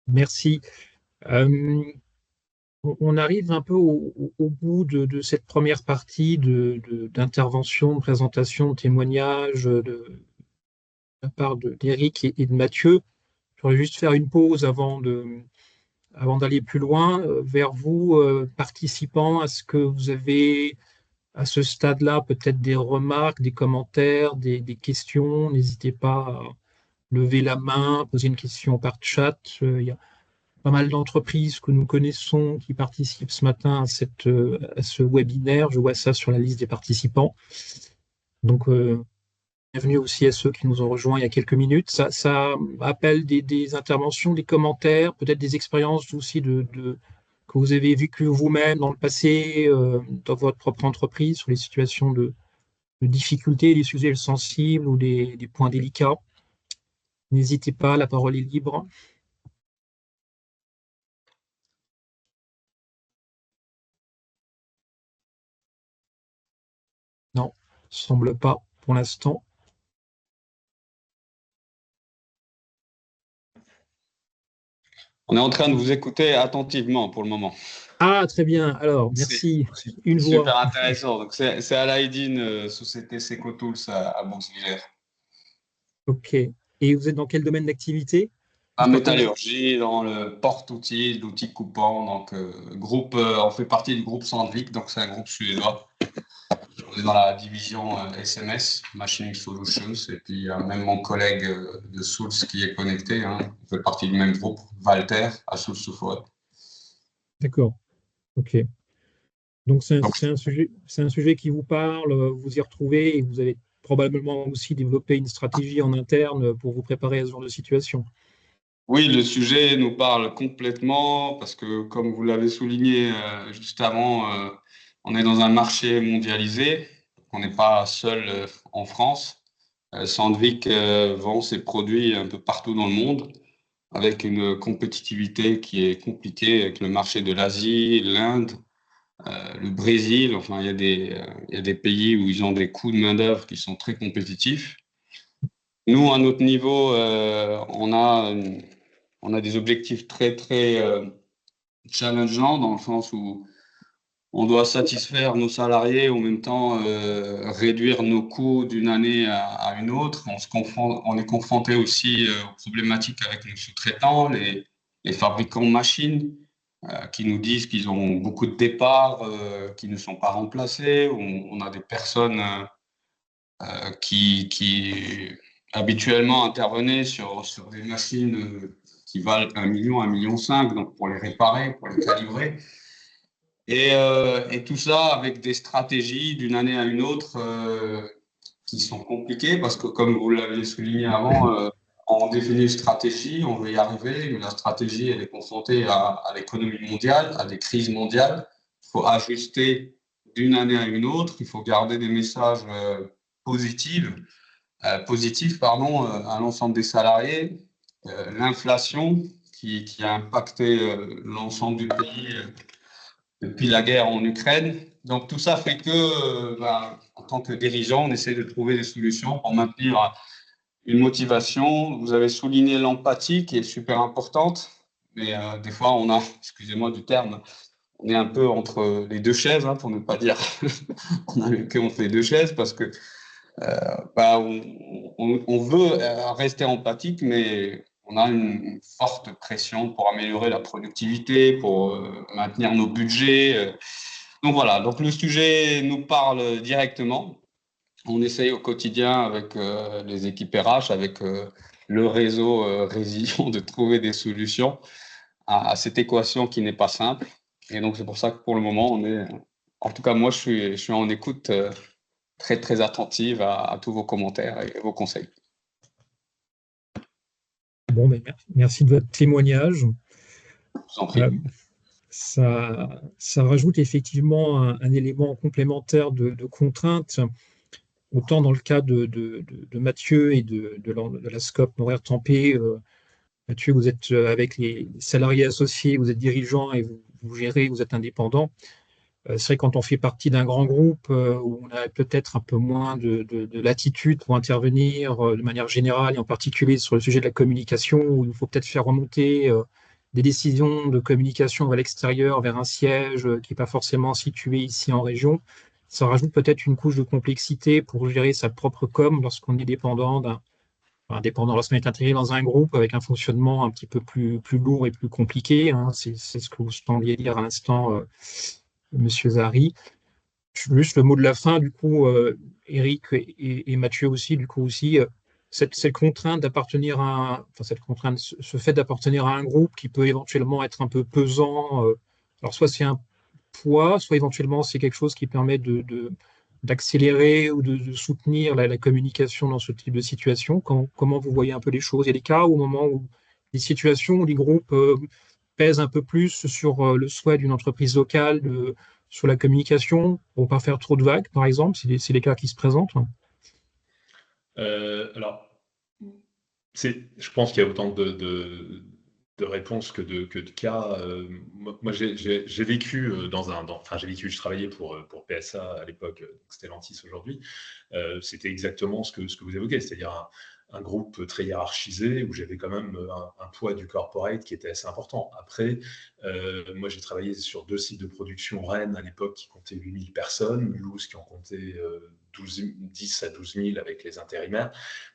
Merci. Euh, on arrive un peu au bout de cette première partie d'intervention, de présentation, de témoignage de la part d'Éric et de Mathieu. Je voudrais juste faire une pause avant d'aller plus loin vers vous, participants. Est-ce que vous avez à ce stade-là peut-être des remarques, des commentaires, des questions? N'hésitez pas à lever la main, poser une question par chat. Il y a pas mal d'entreprises que nous connaissons qui participent ce matin à ce webinaire. Je vois ça sur la liste des participants. Donc, bienvenue aussi à ceux qui nous ont rejoints il y a quelques minutes. Ça appelle des interventions, des commentaires, peut-être des expériences aussi que vous avez vécues vous-même dans le passé, dans votre propre entreprise, sur les situations de difficultés, des sujets sensibles ou des points délicats. N'hésitez pas, la parole est libre. Non, semble pas pour l'instant. On est en train de vous écouter attentivement pour le moment. Ah, très bien. Alors, C'est merci. Une voix. super intéressant. Donc, c'est Alaïdine, société Secotools à Bouxwiller. OK. Et vous êtes dans quel domaine d'activité? En métallurgie, dans le porte-outils, l'outil coupant. Donc, on fait partie du groupe Sandvik, donc c'est un groupe suédois. On est dans la division SMS, Machining Solutions, et puis il y a même mon collègue de Souls qui est connecté. Hein. On fait partie du même groupe, Walter, à Souls-sous-Forêt. D'accord. OK. Donc, c'est un sujet qui vous parle, vous y retrouvez et vous avez probablement aussi développé une stratégie en interne pour vous préparer à ce genre de situation. Oui, le sujet nous parle complètement parce que, comme vous l'avez souligné juste avant, on est dans un marché mondialisé. On n'est pas seul en France. Sandvik vend ses produits un peu partout dans le monde avec une compétitivité qui est compliquée avec le marché de l'Asie, l'Inde, le Brésil. Enfin, il y a des pays où ils ont des coûts de main-d'œuvre qui sont très compétitifs. Nous, à notre niveau, on a des objectifs très, très challengeants dans le sens où on doit satisfaire nos salariés, en même temps réduire nos coûts d'une année à une autre. On est confronté aussi aux problématiques avec nos sous-traitants, les fabricants de machines qui nous disent qu'ils ont beaucoup de départs qui ne sont pas remplacés. On a des personnes qui habituellement intervenaient sur des machines qui valent 1 million, 1,5 million, donc pour les réparer, pour les calibrer. Et tout ça avec des stratégies d'une année à une autre qui sont compliquées parce que, comme vous l'aviez souligné avant, on définit une stratégie, on veut y arriver, mais la stratégie, elle est confrontée à l'économie mondiale, à des crises mondiales. Il faut ajuster d'une année à une autre, il faut garder des messages positifs, à l'ensemble des salariés. L'inflation qui a impacté l'ensemble du pays depuis la guerre en Ukraine. Donc tout ça fait que, en tant que dirigeant, on essaie de trouver des solutions pour maintenir une motivation. Vous avez souligné l'empathie qui est super importante, mais des fois on a, excusez-moi du terme, on est un peu entre les deux chaises, pour ne pas dire on a le cul entre les deux chaises, parce que on veut rester empathique, mais on a une forte pression pour améliorer la productivité, pour maintenir nos budgets. Donc voilà, donc le sujet nous parle directement. On essaye au quotidien avec les équipes RH, avec le réseau Résilient, de trouver des solutions à cette équation qui n'est pas simple. Et donc c'est pour ça que pour le moment, en tout cas moi, je suis en écoute très, très attentive à tous vos commentaires et vos conseils. Bon, mais merci de votre témoignage. Je vous en prie. Ça rajoute effectivement un élément complémentaire de contrainte, autant dans le cas de Mathieu et de la SCOP Montréal-Tampé. Mathieu, vous êtes avec les salariés associés, vous êtes dirigeant et vous gérez, vous êtes indépendant. C'est vrai, quand on fait partie d'un grand groupe où on a peut-être un peu moins de latitude pour intervenir de manière générale et en particulier sur le sujet de la communication, où il faut peut-être faire remonter des décisions de communication à l'extérieur vers un siège qui n'est pas forcément situé ici en région. Ça rajoute peut-être une couche de complexité pour gérer sa propre com lorsqu'on est dépendant lorsqu'on est intégré dans un groupe avec un fonctionnement un petit peu plus lourd et plus compliqué. C'est ce que vous sembliez dire à l'instant, Monsieur Zari. Juste le mot de la fin, du coup, Eric et Mathieu aussi, du coup aussi, cette contrainte d'appartenir cette contrainte, ce fait d'appartenir à un groupe qui peut éventuellement être un peu pesant. Alors soit c'est un poids, soit éventuellement c'est quelque chose qui permet d'accélérer ou de soutenir la communication dans ce type de situation. Comment vous voyez un peu les choses? Il y a des cas au moment où des situations où les groupes pèsent un peu plus sur le souhait d'une entreprise locale sur la communication pour ne pas faire trop de vagues, par exemple, c'est les cas qui se présentent. Alors, je pense qu'il y a autant de réponses que de cas. Moi, j'ai vécu je travaillais pour PSA à l'époque, Stellantis aujourd'hui. C'était exactement ce que vous évoquez, c'est-à-dire un groupe très hiérarchisé où j'avais quand même un poids du corporate qui était assez important. Après, moi, j'ai travaillé sur 2 sites de production Rennes à l'époque qui comptaient 8000 personnes, Mulhouse qui en comptait 10 à 12 000 avec les intérimaires.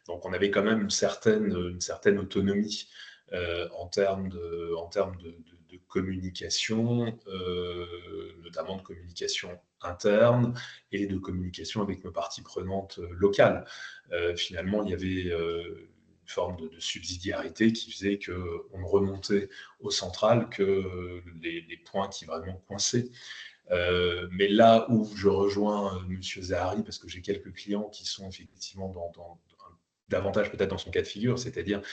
Donc, on avait quand même une certaine autonomie en termes de communication, notamment de communication interne et de communication avec nos parties prenantes locales. Finalement, il y avait une forme de subsidiarité qui faisait qu'on ne remontait au central que les points qui vraiment coinçaient. Mais là où je rejoins M. Zahari, parce que j'ai quelques clients qui sont effectivement davantage peut-être dans son cas de figure, c'est-à-dire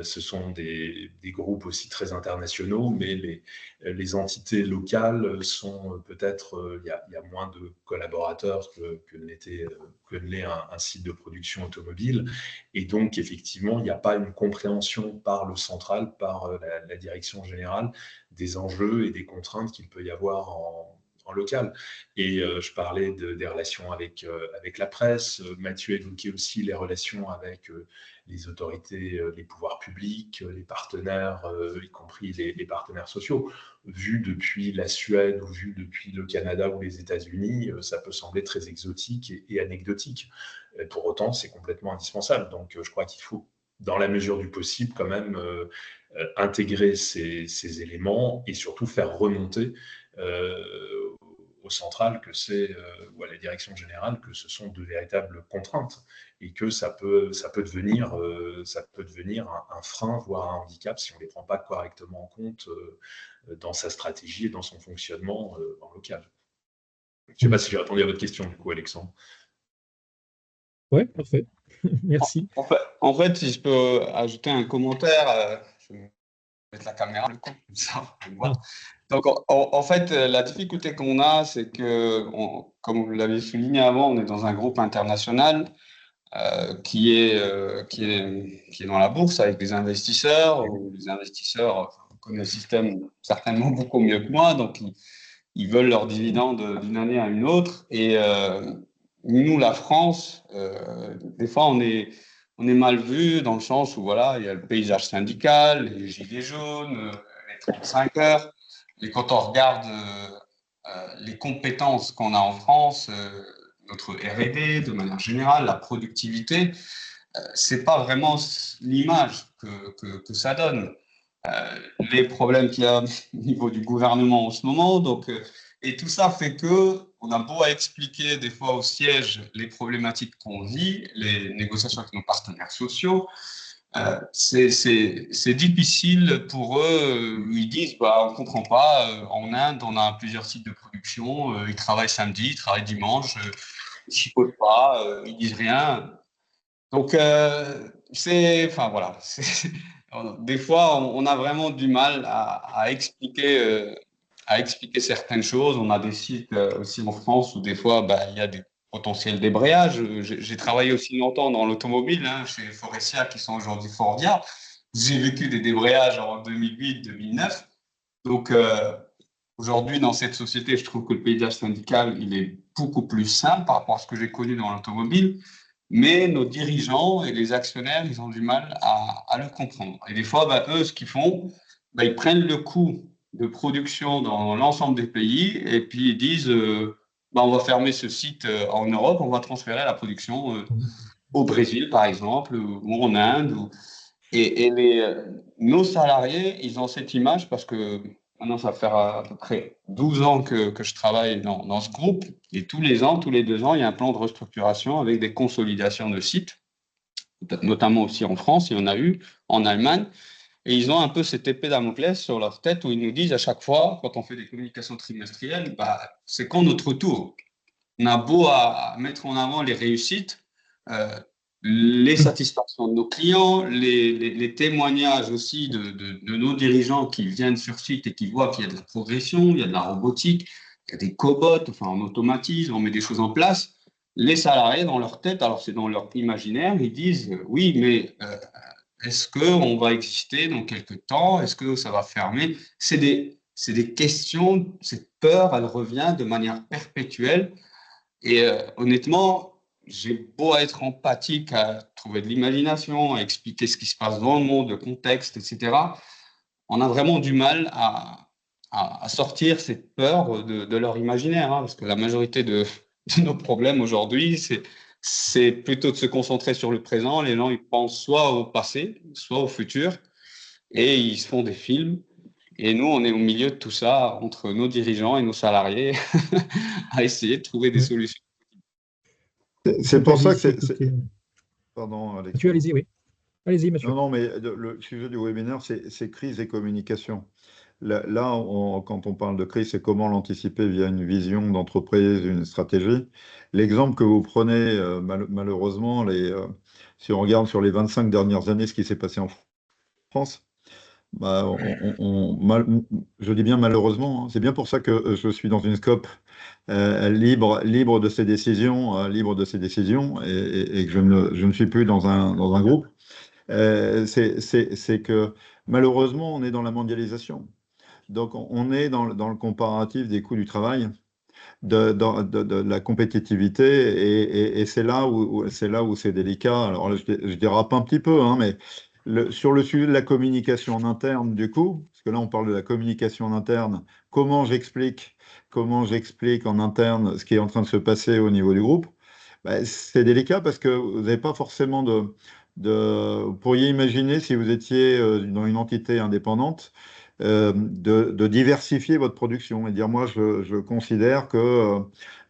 ce sont des groupes aussi très internationaux, mais les entités locales sont peut-être, il y a moins de collaborateurs que ne l'est un site de production automobile. Et donc, effectivement, il n'y a pas une compréhension par le central, par la direction générale, des enjeux et des contraintes qu'il peut y avoir en local. Et je parlais des relations avec la presse. Mathieu évoquait aussi les relations avec les autorités, les pouvoirs publics, les partenaires, y compris les partenaires sociaux. Vu depuis la Suède ou vu depuis le Canada ou les États-Unis, ça peut sembler très exotique et anecdotique. Et pour autant, c'est complètement indispensable. Donc, je crois qu'il faut, dans la mesure du possible, quand même intégrer ces éléments et surtout faire remonter au central ou à la direction générale que ce sont de véritables contraintes et que ça peut devenir un frein, voire un handicap si on ne les prend pas correctement en compte dans sa stratégie et dans son fonctionnement en local. Je ne sais pas si j'ai répondu à votre question du coup, Alexandre. Ouais, parfait. En, Merci. en fait, si je peux ajouter un commentaire, je vais mettre la caméra le coup, comme ça, on Ah, voit. Donc, en fait, la difficulté qu'on a, c'est que, comme vous l'avez souligné avant, on est dans un groupe international qui est dans la bourse avec des investisseurs, où les investisseurs connaissent le système certainement beaucoup mieux que moi, donc ils veulent leurs dividendes d'une année à une autre. Et nous, la France, des fois, on est mal vu dans le sens où voilà, il y a le paysage syndical, les gilets jaunes, les 35 heures. Et quand on regarde les compétences qu'on a en France, notre R&D de manière générale, la productivité, c'est pas vraiment l'image que ça donne. Les problèmes qu'il y a au niveau du gouvernement en ce moment. Donc, et tout ça fait que on a beau à expliquer des fois au siège les problématiques qu'on vit, les négociations avec nos partenaires sociaux, c'est difficile pour eux. Ils disent, bah, on comprend pas. En Inde, on a plusieurs sites de production. Ils travaillent samedi, ils travaillent dimanche. Ils chipotent pas. Ils disent rien. Donc, enfin voilà, des fois, on a vraiment du mal à expliquer certaines choses. On a des sites aussi en France où des fois, bah, il y a des potentiels débrayages. J'ai travaillé aussi longtemps dans l'automobile, hein, chez Forestia, qui sont aujourd'hui Fordia. J'ai vécu des débrayages en 2008-2009. Donc, aujourd'hui, dans cette société, je trouve que le paysage syndical, il est beaucoup plus simple par rapport à ce que j'ai connu dans l'automobile. Mais nos dirigeants et les actionnaires, ils ont du mal à le comprendre. Et des fois, bah, eux, ce qu'ils font, bah, ils prennent le coût de production dans l'ensemble des pays et puis ils disent, bah, on va fermer ce site en Europe, on va transférer la production au Brésil, par exemple, ou en Inde. Et nos salariés, ils ont cette image parce que maintenant, ça fait à peu près 12 ans que je travaille dans ce groupe. Et tous les ans, tous les 2 ans, il y a un plan de restructuration avec des consolidations de sites, notamment aussi en France, il y en a eu, en Allemagne. Et ils ont un peu cette épée Damoclès sur leur tête où ils nous disent à chaque fois, quand on fait des communications trimestrielles, bah, c'est quand notre tour. On a beau à mettre en avant les réussites, euh, les satisfactions de nos clients, les témoignages aussi de nos dirigeants qui viennent sur site et qui voient qu'il y a de la progression, il y a de la robotique, il y a des cobots, enfin on automatise, on met des choses en place. Les salariés, dans leur tête, alors c'est dans leur imaginaire, ils disent oui, mais est-ce qu'on va exister dans quelques temps? Est-ce que ça va fermer? C'est des questions, cette peur, elle revient de manière perpétuelle et honnêtement, j'ai beau être empathique, à trouver de l'imagination, à expliquer ce qui se passe dans le monde, le contexte, etc., on a vraiment du mal à sortir cette peur de leur imaginaire, hein, parce que la majorité de nos problèmes aujourd'hui, c'est plutôt de se concentrer sur le présent. Les gens, ils pensent soit au passé, soit au futur, et ils se font des films. Et nous, on est au milieu de tout ça, entre nos dirigeants et nos salariés, à essayer de trouver des ouais. solutions. C'est Monsieur pour ça que Pavisi, écoutez, Pardon, Mathieu, Alexandre. allez-y, oui. Allez-y, Non, monsieur. non, mais le sujet du webinaire, c'est crise et communication. Là, quand on parle de crise, c'est comment l'anticiper via une vision d'entreprise, une stratégie. L'exemple que vous prenez, malheureusement, si on regarde sur les 25 dernières années ce qui s'est passé en France, bah, je dis bien malheureusement, hein. C'est bien pour ça que je suis dans une scope libre de ses décisions, et que je ne suis plus dans un groupe. C'est que malheureusement, on est dans la mondialisation. Donc, on est dans le comparatif des coûts du travail, de la compétitivité, et c'est là où c'est délicat. Alors, là, je dérape un petit peu, hein, mais sur le sujet de la communication en interne, du coup, parce que là, on parle de la communication en interne, comment j'explique en interne ce qui est en train de se passer au niveau du groupe, bah, c'est délicat parce que vous n'avez pas forcément vous pourriez imaginer, si vous étiez dans une entité indépendante, de diversifier votre production et dire, moi, je considère que,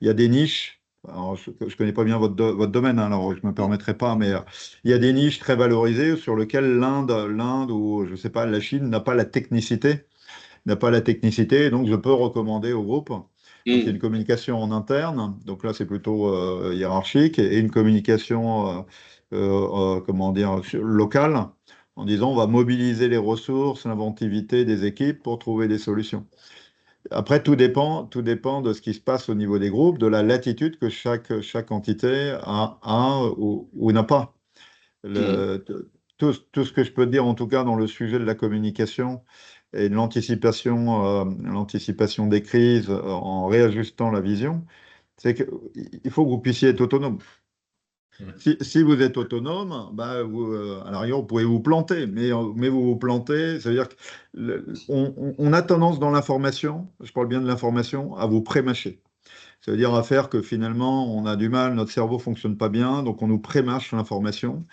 il y a des niches. Alors, je ne connais pas bien votre domaine, hein, alors je ne me permettrai pas, mais il y a des niches très valorisées sur lesquelles l'Inde ou, je sais pas, la Chine n'a pas la technicité, donc je peux recommander au groupe Donc, il y a une communication en interne, donc là, c'est plutôt hiérarchique, et une communication, comment dire, locale, en disant on va mobiliser les ressources, l'inventivité des équipes pour trouver des solutions. Après, tout dépend de ce qui se passe au niveau des groupes, de la latitude que chaque entité a ou n'a pas. Le- tout ce que je peux dire, en tout cas, dans le sujet de la communication et de l'anticipation des crises en réajustant la vision, c'est qu'il faut que vous puissiez être autonome. Si vous êtes autonome, bah à la rigueur, vous pouvez vous planter, mais vous vous plantez, ça veut dire qu'on a tendance dans l'information, je parle bien de l'information, à vous prémâcher. Ça veut dire à faire que finalement, on a du mal, notre cerveau fonctionne pas bien, donc on nous prémâche l'information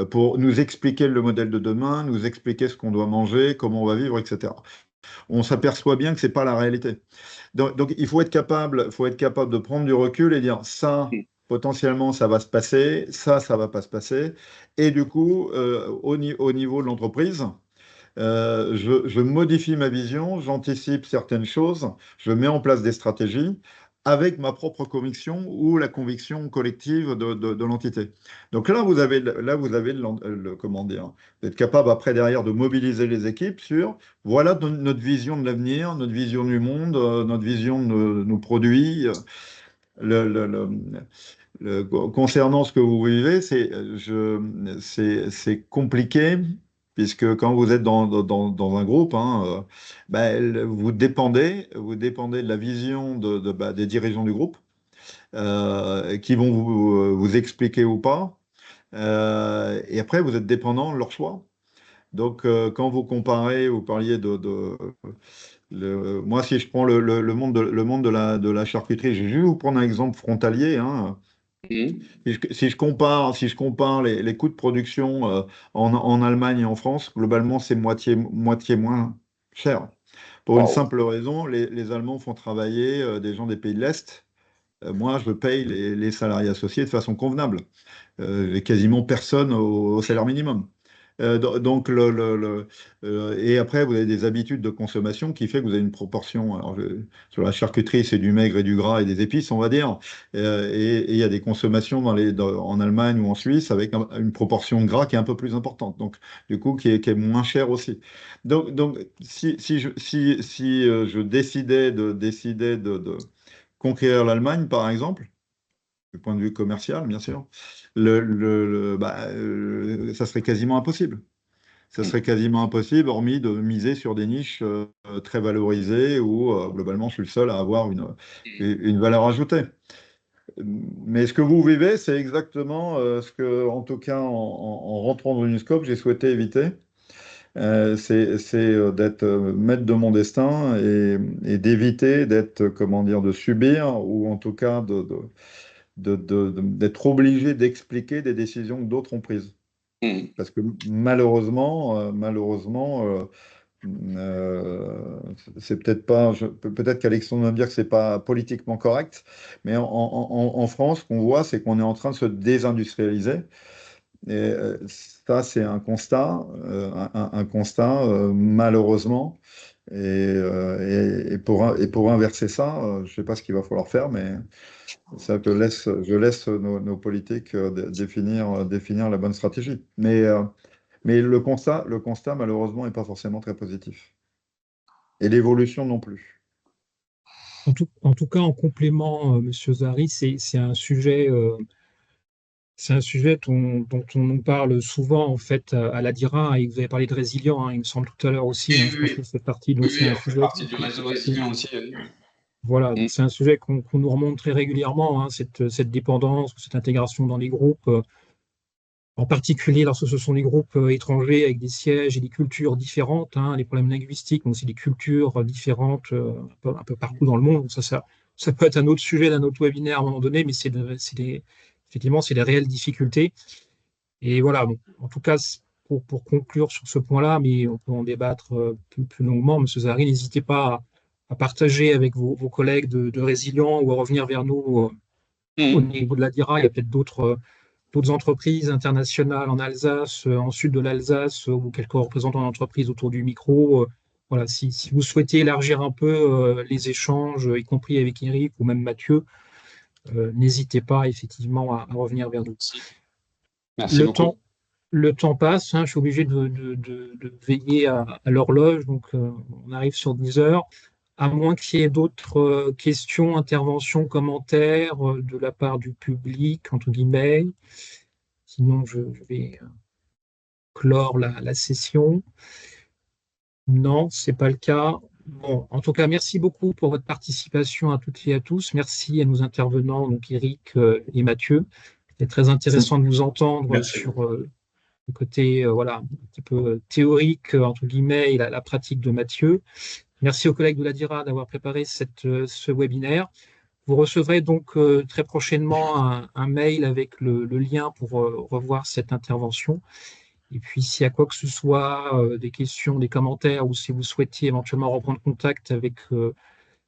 pour nous expliquer le modèle de demain, nous expliquer ce qu'on doit manger, comment on va vivre, etc. On s'aperçoit bien que c'est pas la réalité. Donc, il faut être capable de prendre du recul et dire ça, potentiellement, ça va se passer, ça va pas se passer. Et du coup, au niveau de l'entreprise, je modifie ma vision, j'anticipe certaines choses, je mets en place des stratégies avec ma propre conviction ou la conviction collective de l'entité. Donc comment dire, vous êtes capable après derrière de mobiliser les équipes sur voilà notre vision de l'avenir, notre vision du monde, notre vision de nos produits. Le, le- le- Concernant ce que vous vivez, c'est compliqué, puisque quand vous êtes dans un groupe, hein, ben, vous dépendez de la vision des dirigeants du groupe, qui vont vous expliquer ou pas. Et après, vous êtes dépendant de leur choix. Donc, quand vous comparez, vous parliez moi, si je prends le monde de la charcuterie, je vais juste vous prendre un exemple frontalier, hein. Si je compare les coûts de production en Allemagne et en France, globalement, c'est moitié moins cher. Pour une Waouh. simple raison, les Allemands font travailler des gens des pays de l'Est. Moi, je paye les salariés associés de façon convenable. J'ai quasiment personne au salaire minimum. Donc, et après, vous avez des habitudes de consommation qui fait que vous avez une proportion. Alors, sur la charcuterie, c'est du maigre et du gras et des épices, on va dire. Et il y a des consommations en Allemagne ou en Suisse avec une proportion de gras qui est un peu plus importante. Donc, du coup, qui est moins cher aussi. Donc si je décidais de conquérir l'Allemagne, par exemple, du point de vue commercial, bien sûr, ça serait quasiment impossible. Ça serait quasiment impossible, hormis de miser sur des niches très valorisées où, globalement, je suis le seul à avoir une valeur ajoutée. Mais ce que vous vivez, c'est exactement ce que, en tout cas, en rentrant dans Uniscope, j'ai souhaité éviter. C'est d'être maître de mon destin et d'éviter d'être, comment dire, de subir ou en tout cas d'être obligé d'expliquer des décisions que d'autres ont prises. Parce que malheureusement, c'est peut-être pas, peut-être qu'Alexandre va me dire que c'est pas politiquement correct, mais en France, ce qu'on voit, c'est qu'on est en train de se désindustrialiser. Et ça, c'est un constat, malheureusement. Et pour inverser ça, je ne sais pas ce qu'il va falloir faire, mais ça, je laisse nos politiques définir la bonne stratégie. Mais le constat, malheureusement, n'est pas forcément très positif. Et l'évolution non plus. En tout cas, en complément, Monsieur Zari, c'est un sujet dont on nous parle souvent en fait à la DIRA, et vous avez parlé de résilient, hein, il me semble tout à l'heure aussi, hein, je pense Oui, que c'est partie, donc oui, c'est oui, un on fait sujet partie du réseau résilient aussi. voilà, Mm. donc c'est un sujet qu'on nous remonte très régulièrement, hein, cette dépendance, cette intégration dans les groupes, en particulier lorsque ce sont des groupes étrangers avec des sièges et des cultures différentes, hein, les problèmes linguistiques, mais aussi des cultures différentes un peu partout dans le monde. Donc ça peut être un autre sujet d'un autre webinaire à un moment donné, mais effectivement, c'est des réelles difficultés. Et voilà, bon, en tout cas, pour conclure sur ce point-là, mais on peut en débattre plus longuement, Monsieur Zari, n'hésitez pas à partager avec vos collègues de Résilient ou à revenir vers nous au Mm. niveau de la DIRA. Il y a peut-être d'autres entreprises internationales en Alsace, en sud de l'Alsace, ou quelques représentants d'entreprises autour du micro, voilà, si vous souhaitez élargir un peu les échanges, y compris avec Eric ou même Mathieu, n'hésitez pas effectivement à revenir vers nous. Merci beaucoup. Le temps passe, hein, je suis obligé de veiller à l'horloge, donc on arrive sur 10 heures. À moins qu'il y ait d'autres questions, interventions, commentaires de la part du public, entre guillemets. Sinon, je vais clore la session. Non, ce n'est pas le cas. Bon, en tout cas, merci beaucoup pour votre participation à toutes et à tous. Merci à nos intervenants, donc Eric et Mathieu. C'est très intéressant de vous entendre Merci. sur le côté voilà, un petit peu théorique, entre guillemets, et la pratique de Mathieu. Merci aux collègues de la DIRA d'avoir préparé ce webinaire. Vous recevrez donc très prochainement un mail avec le lien pour revoir cette intervention. Et puis, s'il y a quoi que ce soit, des questions, des commentaires, ou si vous souhaitiez éventuellement reprendre contact avec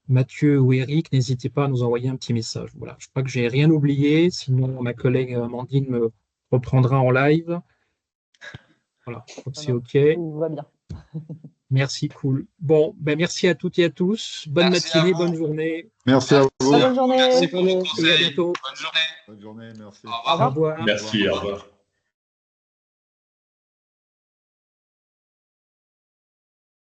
Mathieu ou Eric, n'hésitez pas à nous envoyer un petit message. Voilà, je crois que j'ai rien oublié, sinon ma collègue Amandine me reprendra en live. Voilà, je crois que c'est OK. Tout va bien. Merci, cool. Bon, ben merci à toutes et à tous. Bonne matinée, bonne journée. Merci à vous. Bonne journée. Merci pour les Et à conseils. bientôt. Bonne journée. Bonne journée, merci. Au revoir. Au revoir. Merci, au revoir.